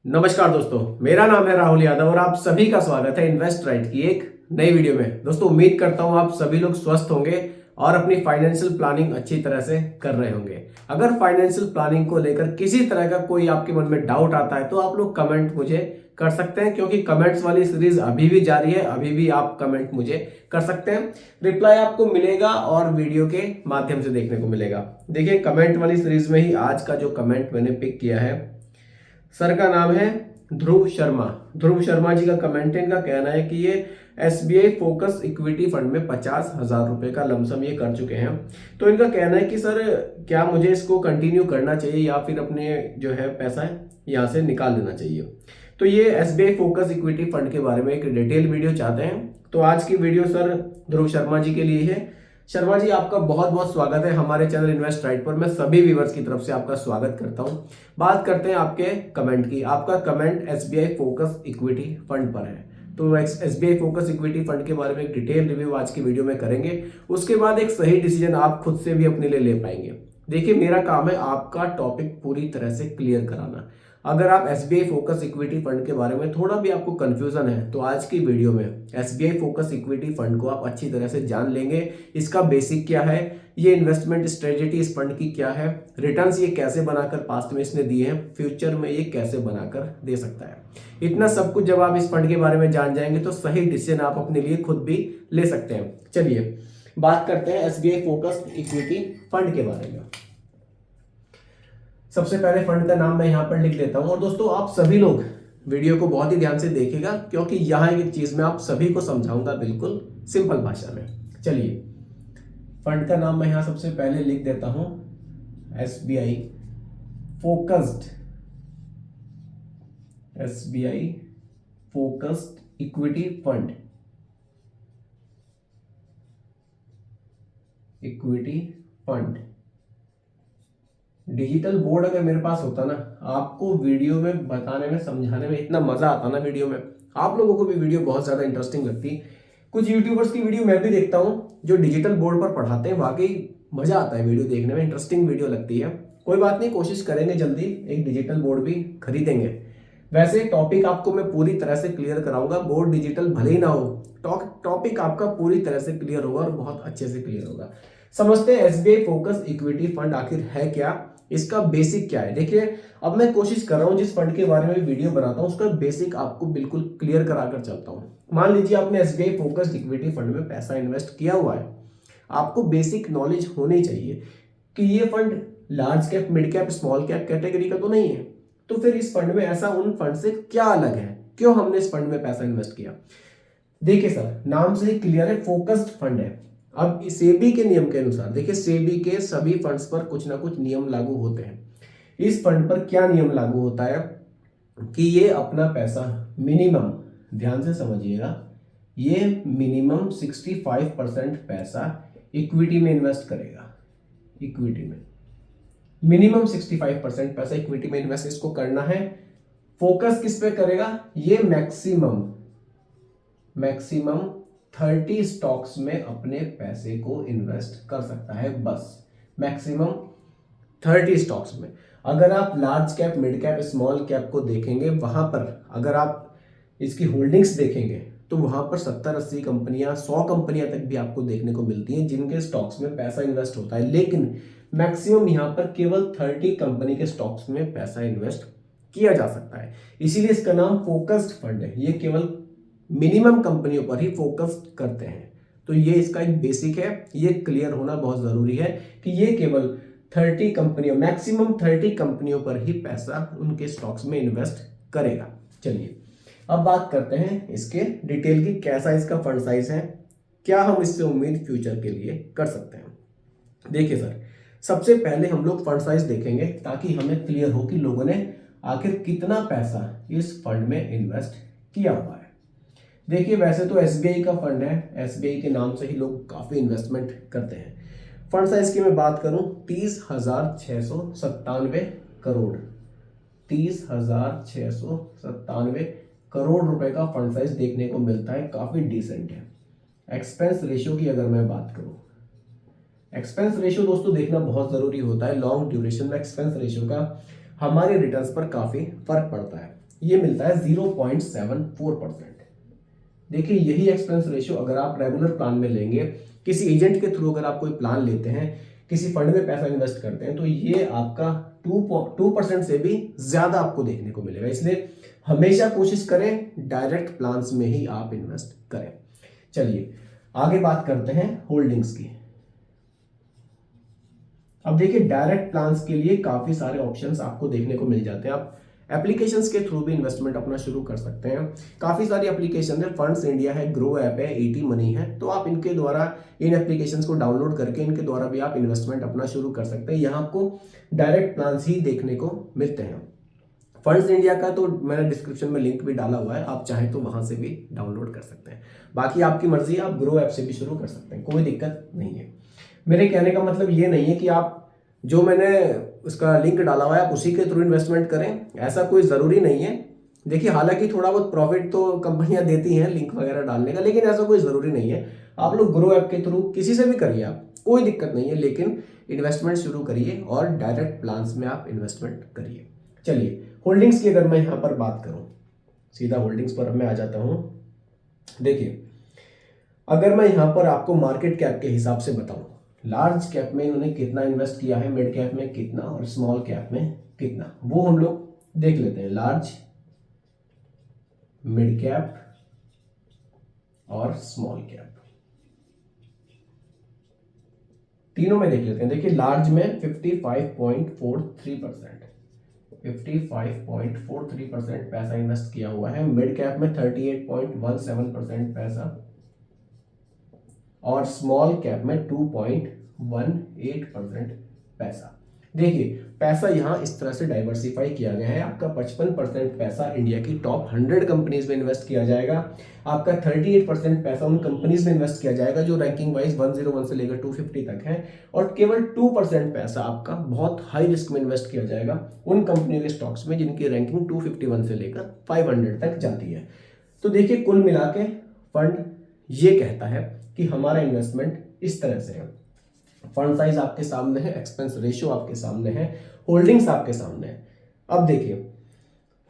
नमस्कार दोस्तों, मेरा नाम है राहुल यादव और आप सभी का स्वागत है इन्वेस्ट राइट की एक नई वीडियो में। दोस्तों, उम्मीद करता हूं आप सभी लोग स्वस्थ होंगे और अपनी फाइनेंशियल प्लानिंग अच्छी तरह से कर रहे होंगे। अगर फाइनेंशियल प्लानिंग को लेकर किसी तरह का कोई आपके मन में डाउट आता है तो आप लोग कमेंट मुझे कर सकते हैं, क्योंकि कमेंट्स वाली सीरीज अभी भी जारी है। अभी भी आप कमेंट मुझे कर सकते हैं, रिप्लाई आपको मिलेगा और वीडियो के माध्यम से देखने को मिलेगा। देखिए, कमेंट वाली सीरीज में ही आज का जो कमेंट मैंने पिक किया है, सर का नाम है ध्रुव शर्मा। ध्रुव शर्मा जी का कमेंट है, इनका कहना है कि ये एसबीआई फोकस इक्विटी फंड में 50,000 रुपए का लमसम ये कर चुके हैं। तो इनका कहना है कि सर, क्या मुझे इसको कंटिन्यू करना चाहिए या फिर अपने जो है पैसा है यहाँ से निकाल देना चाहिए। तो ये एसबीआई फोकस इक्विटी फंड के बारे में एक डिटेल वीडियो चाहते हैं। तो आज की वीडियो सर ध्रुव शर्मा जी के लिए है। शर्मा जी, आपका बहुत बहुत स्वागत है हमारे चैनल इन्वेस्ट राइट पर। मैं सभी व्यूवर्स की तरफ से आपका स्वागत करता हूं। बात करते हैं आपके कमेंट की। आपका comment SBI focus equity fund पर है, तो एसबीआई फोकस इक्विटी फंड के बारे में एक डिटेल रिव्यू आज की वीडियो में करेंगे। उसके बाद एक सही डिसीजन आप खुद से भी अपने लिए ले पाएंगे। देखिए, मेरा काम है आपका टॉपिक पूरी तरह से क्लियर कराना। अगर आप एसबीआई फोकस इक्विटी फंड के बारे में थोड़ा भी आपको कंफ्यूजन है तो आज की वीडियो में एसबीआई फोकस इक्विटी फंड को आप अच्छी तरह से जान लेंगे। इसका बेसिक क्या है, ये इन्वेस्टमेंट स्ट्रेटेजी इस फंड की क्या है, रिटर्न्स ये कैसे बनाकर पास्ट में इसने दिए हैं, फ्यूचर में ये कैसे बनाकर दे सकता है। इतना सब कुछ जब आप इस फंड के बारे में जान जाएंगे तो सही डिसीजन आप अपने लिए खुद भी ले सकते हैं। चलिए बात करते हैं एसबीआई फोकस इक्विटी फंड के बारे में। सबसे पहले फंड का नाम मैं यहां पर लिख देता हूं। और दोस्तों, आप सभी लोग वीडियो को बहुत ही ध्यान से देखिएगा, क्योंकि यहां एक चीज मैं आप सभी को समझाऊंगा बिल्कुल सिंपल भाषा में। चलिए, फंड का नाम मैं यहां सबसे पहले लिख देता हूं, SBI focused SBI focused equity fund. Equity fund digital board अगर मेरे पास होता ना, आपको वीडियो में बताने में समझाने में इतना मजा आता ना, वीडियो में आप लोगों को भी वीडियो बहुत ज्यादा इंटरेस्टिंग लगती। कुछ यूट्यूबर्स की वीडियो मैं भी देखता हूँ जो डिजिटल बोर्ड पर पढ़ाते हैं, वाकई मजा आता है वीडियो देखने में, इंटरेस्टिंग वीडियो लगती है। कोई बात नहीं, कोशिश करेंगे जल्दी एक डिजिटल बोर्ड भी खरीदेंगे। वैसे टॉपिक आपको मैं पूरी तरह से क्लियर कराऊंगा, बोर्ड डिजिटल भले ही ना हो, टॉपिक आपका पूरी तरह से क्लियर होगा और बहुत अच्छे से क्लियर होगा। समझते हैं एसबीआई फोकस इक्विटी फंड आखिर है क्या, इसका बेसिक क्या है। देखिए, अब मैं कोशिश कर रहा हूं जिस फंड के बारे में वीडियो बनाता हूं उसका बेसिक आपको बिल्कुल क्लियर कराकर चलता हूं। मान लीजिए आपने एसबीआई फोकस्ड इक्विटी फंड में पैसा इन्वेस्ट किया हुआ है, आपको बेसिक नॉलेज होनी चाहिए कि ये fund large cap, mid cap, small cap category का तो नहीं है। तो फिर इस फंड में ऐसा उन फंड से क्या अलग है, क्यों हमने इस फंड में पैसा इन्वेस्ट किया। देखिए सर, नाम से ही क्लियर है, फोकस्ड फंड है। अब सेबी के नियम के अनुसार, देखिए सेबी के सभी फंड्स पर कुछ ना कुछ नियम लागू होते हैं। इस फंड पर क्या नियम लागू होता है कि ये अपना पैसा मिनिमम, ध्यान से समझिएगा, ये मिनिमम 65% पैसा इक्विटी में इन्वेस्ट करेगा। इक्विटी में मिनिमम 65% पैसा इक्विटी में इन्वेस्ट इसको करना है। फोकस किस पे करेगा, ये मैक्सिमम 30 स्टॉक्स में अपने पैसे को इन्वेस्ट कर सकता है, बस मैक्सिमम 30 स्टॉक्स में। अगर आप large cap, mid cap, small cap को देखेंगे, वहां पर अगर आप इसकी होल्डिंग्स देखेंगे तो वहां पर 70-80 कंपनियां, 100 कंपनियां तक भी आपको देखने को मिलती हैं जिनके स्टॉक्स में पैसा इन्वेस्ट होता है। लेकिन मैक्सिमम यहां पर केवल 30 कंपनी के स्टॉक्स में पैसा इन्वेस्ट किया जा सकता है, इसीलिए इसका नाम फोकस्ड फंड है। ये केवल मिनिमम कंपनियों पर ही फोकस करते हैं। तो ये इसका एक बेसिक है, ये क्लियर होना बहुत जरूरी है कि ये केवल 30 कंपनियों, मैक्सिमम 30 कंपनियों पर ही पैसा उनके स्टॉक्स में इन्वेस्ट करेगा। चलिए अब बात करते हैं इसके डिटेल की, कैसा इसका फंड साइज है, क्या हम इससे उम्मीद फ्यूचर के लिए कर सकते हैं। देखिए सर, सबसे पहले हम लोग फंड साइज देखेंगे ताकि हमें क्लियर हो कि लोगों ने आखिर कितना पैसा इस फंड में इन्वेस्ट किया हुआ है। देखिए, वैसे तो एसबीआई का फंड है, एसबीआई के नाम से ही लोग काफी इन्वेस्टमेंट करते हैं। फंड साइज की मैं बात करूं, 30,697 करोड़, 30,697 करोड़ रुपए का फंड साइज देखने को मिलता है, काफी डिसेंट है। एक्सपेंस रेशियो की अगर मैं बात करूं, एक्सपेंस रेशियो दोस्तों देखना बहुत जरूरी होता है। लॉन्ग ड्यूरेशन में एक्सपेंस रेशियो का हमारे रिटर्न्स पर काफी फर्क पड़ता है। ये मिलता है 0.74%। देखिए यही एक्सपेंस रेशियो अगर आप रेगुलर प्लान में लेंगे, किसी एजेंट के थ्रू अगर आप कोई प्लान लेते हैं, किसी फंड में पैसा इन्वेस्ट करते हैं, तो ये आपका 2% से भी ज्यादा आपको देखने को मिलेगा। इसलिए हमेशा कोशिश करें डायरेक्ट प्लान्स में ही आप इन्वेस्ट करें। चलिए आगे बात करते हैं होल्डिंग्स की। अब देखिए डायरेक्ट प्लान्स के लिए काफी सारे ऑप्शंस आपको देखने को मिल जाते हैं। आप एप्लीकेशंस के थ्रू भी इन्वेस्टमेंट अपना शुरू कर सकते हैं। काफी सारी एप्लीकेशन है, फंड्स इंडिया है, ग्रो ऐप है, एटी मनी है, तो आप इनके द्वारा इन एप्लीकेशंस को डाउनलोड करके इनके द्वारा भी आप इन्वेस्टमेंट अपना शुरू कर सकते हैं। यहाँ आपको डायरेक्ट प्लान्स ही देखने को मिलते हैं। फंड्स इंडिया का तो मैंने डिस्क्रिप्शन में लिंक भी डाला हुआ है, आप चाहें तो वहां से भी डाउनलोड कर सकते हैं। बाकी आपकी मर्जी है, आप ग्रो ऐप से भी शुरू कर सकते हैं, कोई दिक्कत नहीं है। मेरे कहने का मतलब ये नहीं है कि आप जो मैंने उसका लिंक डाला हुआ है आप उसी के थ्रू इन्वेस्टमेंट करें, ऐसा कोई ज़रूरी नहीं है। देखिए हालांकि थोड़ा बहुत प्रॉफिट तो कंपनियां देती हैं लिंक वगैरह डालने का, लेकिन ऐसा कोई ज़रूरी नहीं है। आप लोग ग्रो ऐप के थ्रू किसी से भी करिए, आप कोई दिक्कत नहीं है, लेकिन इन्वेस्टमेंट शुरू करिए और डायरेक्ट प्लान्स में आप इन्वेस्टमेंट करिए। चलिए होल्डिंग्स की अगर मैं यहाँ पर बात करूँ, सीधा होल्डिंग्स पर मैं आ जाता हूँ। देखिए अगर मैं यहाँ पर आपको मार्केट कैप के हिसाब से बताऊँ, लार्ज कैप में इन्होंने कितना इन्वेस्ट किया है, मिड कैप में कितना और स्मॉल कैप में कितना, वो हम लोग देख लेते हैं। लार्ज, मिड कैप और स्मॉल कैप, तीनों में देख लेते हैं। देखिए लार्ज में 55.43%, 55.43% पैसा इन्वेस्ट किया हुआ है। मिड कैप में 38.17% पैसा और स्मॉल कैप में 2.18% पैसा। देखिए पैसा यहां इस तरह से डाइवर्सिफाई किया गया है। आपका 55% पैसा इंडिया की टॉप 100 कंपनीज में इन्वेस्ट किया जाएगा। आपका 38% पैसा उन कंपनीज में इन्वेस्ट किया जाएगा जो रैंकिंग वाइज 101 से लेकर 250 तक है, और केवल 2% पैसा आपका बहुत हाई रिस्क में इन्वेस्ट किया जाएगा उन कंपनियों के स्टॉक्स में जिनकी रैंकिंग 251 से लेकर 500 तक जाती है। तो देखिए कुल मिला के फंड ये कहता है कि हमारा इन्वेस्टमेंट इस तरह से है। फंड साइज आपके सामने है, एक्सपेंस रेशियो आपके सामने है, होल्डिंग्स आपके सामने है। अब देखिए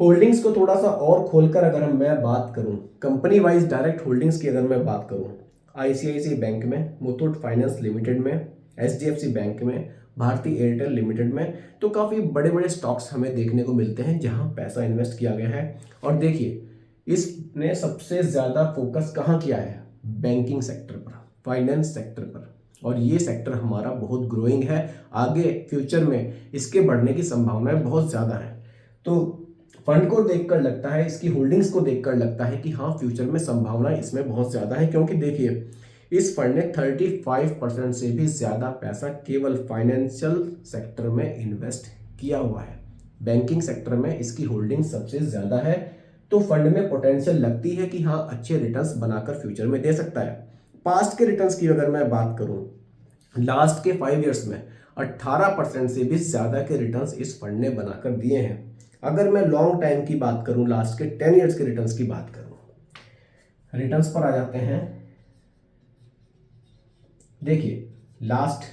होल्डिंग्स को थोड़ा सा और खोलकर अगर मैं बात करूं, कंपनी वाइज डायरेक्ट होल्डिंग्स की अगर मैं बात करूं, आईसीआईसी बैंक में, मुथूट फाइनेंस लिमिटेड में, एचडीएफसी बैंक में, भारती एयरटेल लिमिटेड में, तो काफी बड़े बड़े स्टॉक्स हमें देखने को मिलते हैं जहां पैसा इन्वेस्ट किया गया है। और देखिए इसने सबसे ज्यादा फोकस कहां किया है, बैंकिंग सेक्टर पर, फाइनेंस सेक्टर पर, और ये सेक्टर हमारा बहुत ग्रोइंग है। आगे फ्यूचर में इसके बढ़ने की संभावनाएं बहुत ज्यादा है। तो फंड को देखकर लगता है, इसकी होल्डिंग्स को देखकर लगता है कि हाँ फ्यूचर में संभावना इसमें बहुत ज्यादा है, क्योंकि देखिए इस फंड ने 35% से भी ज्यादा पैसा केवल फाइनेंशियल सेक्टर में इन्वेस्ट किया हुआ है। बैंकिंग सेक्टर में इसकी होल्डिंग सबसे ज्यादा है, तो फंड में पोटेंशियल लगती है कि हाँ अच्छे रिटर्न्स बनाकर फ्यूचर में दे सकता है। पास्ट के रिटर्न्स की अगर मैं बात करूं, लास्ट के 5 इयर्स में 18% से भी ज्यादा के रिटर्न्स इस फंड ने बनाकर दिए हैं। अगर मैं लॉन्ग टाइम की बात करूं, लास्ट के 10 इयर्स के रिटर्न्स की बात करूं, रिटर्न्स पर आ जाते हैं। देखिए लास्ट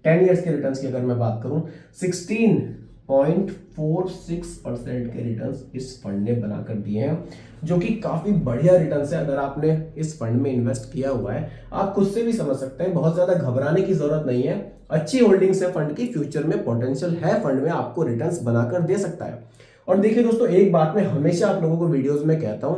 10 इयर्स के रिटर्न्स की अगर मैं बात करूं, 16.46% के रिटर्न्स इस फंड ने बनाकर दिए हैं, जो कि काफी बढ़िया रिटर्न्स है। अगर आपने इस फंड में इन्वेस्ट किया हुआ है, आप खुद से भी समझ सकते हैं, बहुत ज्यादा घबराने की जरूरत नहीं है। अच्छी होल्डिंग्स है फंड की, फ्यूचर में पोटेंशियल है फंड में, आपको रिटर्न्स बनाकर दे सकता है। और देखिए दोस्तों एक बात मैं हमेशा आप लोगों को वीडियोज में कहता हूं,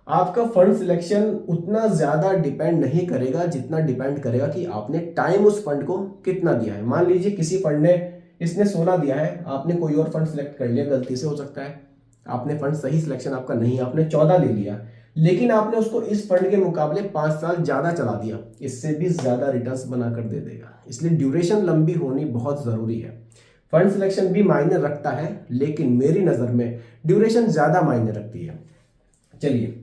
आपका फंड सिलेक्शन उतना ज्यादा डिपेंड नहीं करेगा जितना डिपेंड करेगा कि आपने टाइम उस फंड को कितना दिया है। मान लीजिए किसी फंड ने इसने 16 दिया है, आपने कोई और फंड सिलेक्ट कर लिया, गलती से हो सकता है आपने फंड सही सिलेक्शन आपका नहीं, आपने 14 ले लिया, लेकिन आपने उसको इस फंड के मुकाबले 5 साल ज्यादा चला दिया, इससे भी ज्यादा रिटर्न्स बनाकर दे देगा। इसलिए ड्यूरेशन लंबी होनी बहुत जरूरी है। फंड सिलेक्शन भी मायने रखता है, लेकिन मेरी नजर में ड्यूरेशन ज्यादा मायने रखती है। चलिए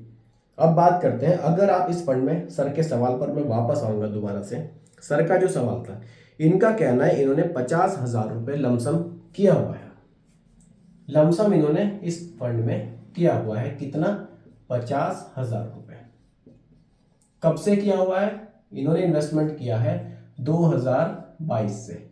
अब बात करते हैं, अगर आप इस फंड में, सर के सवाल पर मैं वापस आऊंगा दोबारा से। सर का जो सवाल था, इनका कहना है इन्होंने 50,000 रुपए लमसम किया हुआ है। लमसम इन्होंने इस फंड में किया हुआ है कितना, 50,000 रुपए। कब से किया हुआ है, इन्होंने इन्वेस्टमेंट किया है 2022 से,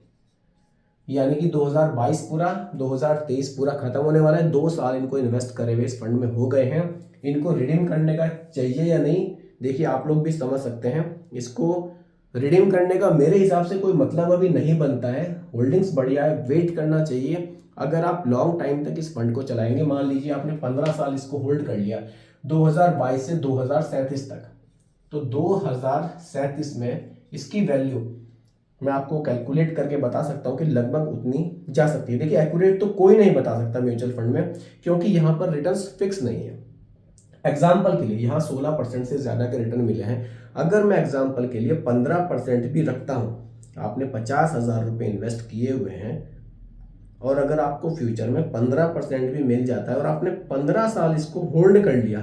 यानी कि 2022 पूरा 2023 पूरा खत्म होने वाला है। 2 साल इनको इन्वेस्ट करे हुए इस फंड में हो गए हैं। इनको रिडीम करने का चाहिए या नहीं, देखिए आप लोग भी समझ सकते हैं। इसको रिडीम करने का मेरे हिसाब से कोई मतलब अभी नहीं बनता है। होल्डिंग्स बढ़िया है, वेट करना चाहिए। अगर आप लॉन्ग टाइम तक इस फंड को चलाएंगे, मान लीजिए आपने 15 साल इसको होल्ड कर लिया 2022 से 2037 तक, तो 2037 में इसकी वैल्यू मैं आपको कैलकुलेट करके बता सकता हूं कि लगभग उतनी जा सकती है। देखिए एक्यूरेट तो कोई नहीं बता सकता म्यूचुअल फंड में, क्योंकि यहां पर रिटर्न्स फिक्स नहीं है। एग्जाम्पल के लिए यहाँ 16% से ज्यादा के रिटर्न मिले हैं। अगर मैं एग्जाम्पल के लिए 15% भी रखता हूं, आपने 50,000 रुपए इन्वेस्ट किए हुए हैं और अगर आपको फ्यूचर में 15% भी मिल जाता है और आपने 15 साल इसको होल्ड कर लिया,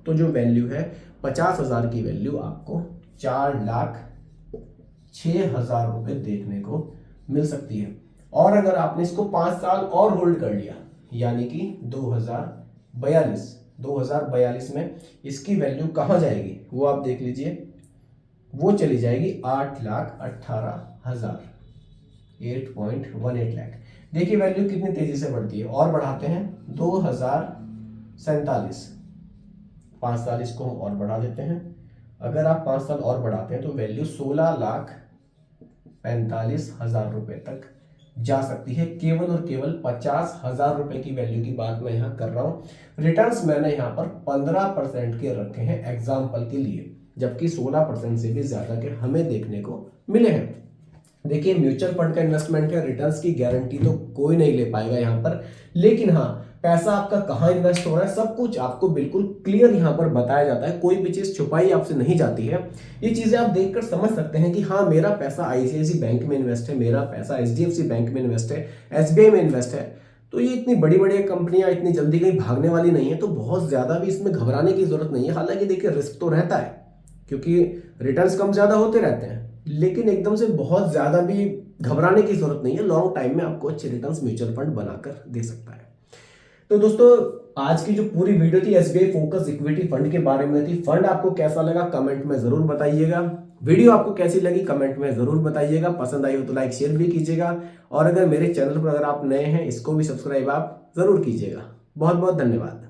तो जो वैल्यू है 50,000 की वैल्यू आपको 4,06,000 रुपए देखने को मिल सकती है। और अगर आपने इसको 5 साल और होल्ड कर लिया, यानी कि 2042 में इसकी वैल्यू कहां जाएगी वो आप देख लीजिए, वो चली जाएगी 8,18,000, 8.18 लाख। देखिए वैल्यू कितनी तेजी से बढ़ती है। और बढ़ाते हैं 2047, 5 साल इसको हम और बढ़ा देते हैं। अगर आप 5 साल और बढ़ाते हैं तो वैल्यू 16,45,000 रुपए तक जा सकती है। केवल और केवल 50,000 रुपए की वैल्यू की बात मैं यहां कर रहा हूं। रिटर्न्स मैंने यहां पर 15% के रखे हैं एग्जाम्पल के लिए, जबकि 16% से भी ज्यादा के हमें देखने को मिले हैं। देखिए म्यूचुअल फंड का इन्वेस्टमेंट है, रिटर्न्स की गारंटी तो कोई नहीं ले पाएगा यहां पर, लेकिन हाँ पैसा आपका कहां इन्वेस्ट हो रहा है सब कुछ आपको बिल्कुल क्लियर यहां पर बताया जाता है। कोई भी चीज छुपाई आपसे नहीं जाती है। ये चीजें आप देखकर समझ सकते हैं कि हाँ मेरा पैसा आईसीआईसी बैंक में इन्वेस्ट है, मेरा पैसा एचडीएफसी बैंक में इन्वेस्ट है, एसबीआई में इन्वेस्ट है। तो ये इतनी बड़ी बड़ी कंपनियां इतनी जल्दी कहीं भागने वाली नहीं है, तो बहुत ज्यादा भी इसमें घबराने की जरूरत नहीं है। हालांकि देखिए रिस्क तो रहता है, क्योंकि रिटर्न्स कम ज्यादा होते रहते हैं, लेकिन एकदम से बहुत ज्यादा भी घबराने की जरूरत नहीं है। लॉन्ग टाइम में आपको अच्छे रिटर्न्स म्यूचुअल फंड बनाकर दे सकता है। तो दोस्तों आज की जो पूरी वीडियो थी एसबीआई फोकस इक्विटी फंड के बारे में थी। फंड आपको कैसा लगा कमेंट में जरूर बताइएगा। वीडियो आपको कैसी लगी कमेंट में जरूर बताइएगा। पसंद आई हो तो लाइक शेयर भी कीजिएगा, और अगर मेरे चैनल पर अगर आप नए हैं इसको भी सब्सक्राइब आप जरूर कीजिएगा। बहुत बहुत धन्यवाद।